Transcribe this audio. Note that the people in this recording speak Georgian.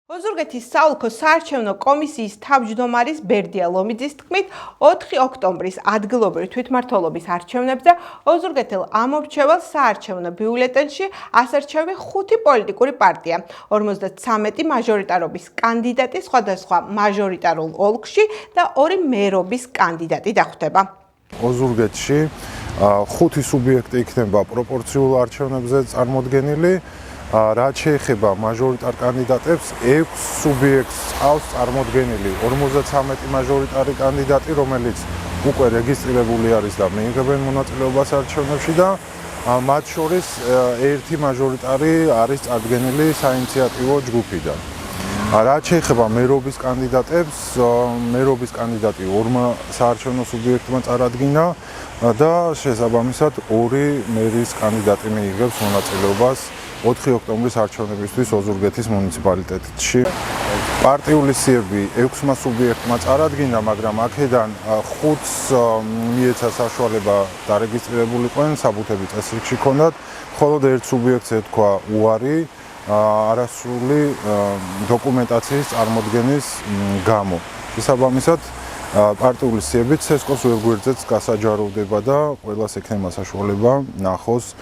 ოზურგეთის საოლქო საარჩევნო კომისიის თავმჯდომარის ბერდია ლომიძის თქმით, 4 ოქტომბრის ადგილობრივი თვითმმართველობის არჩევნებზე ოზურგეთელ ამორჩევალ საარჩევნო ბიულეტენში ასარჩევი 5 პოლიტიკური პარტია, 53 მაჟორიტარობის კანდიდატი სხვადასხვა მაჟორიტარულ ოლქში და 2 მერობის კანდიდატი დახვდება. ოზურგეთში 5 სუბიექტი იქნება პროპორციულ არჩევნებზე წარმოდგენილი. რაც შეეხება მაჟორიტარ კანდიდატებს, 6 სუბიექტს ყავს წარმოდგენილი 53 მაჟორიტარი კანდიდატი, რომელიც უკვე რეგისტრირებული არის და მიიღებენ მონაწილეობას არჩევნებში და მათ შორის ერთი მაჟორიტარი არის წარდგენილი საინიციატივო ჯგუფიდან. რაც შეეხება მერობის კანდიდატებს, მერობის კანდიდატი 2 საარჩევნო სუბიექტმა წარადგინა და შესაბამისად 2 მერის კანდიდატი მიიღებს მონაწილეობას 4 ოქტომბრის არჩევნებისთვის ოზურგეთის მუნიციპალიტეტში. პარტიული სიები 6 სუბიექტმა წარადგინა, მაგრამ აქედან 5-ს მიეცა საშუალება დარეგისტრირებულიყვნენ, საბუთები წესრიგში ჰქონდათ, მხოლოდ 1 სუბიექტს ეთქვა უარი არასრული დოკუმენტაციის წარმოდგენის გამო. შესაბამისად, პარტიული სიებით ცესკოს ვერ გვერდზეც გასაჯაროვდება და ყველას ექნება საშუალება ნახოს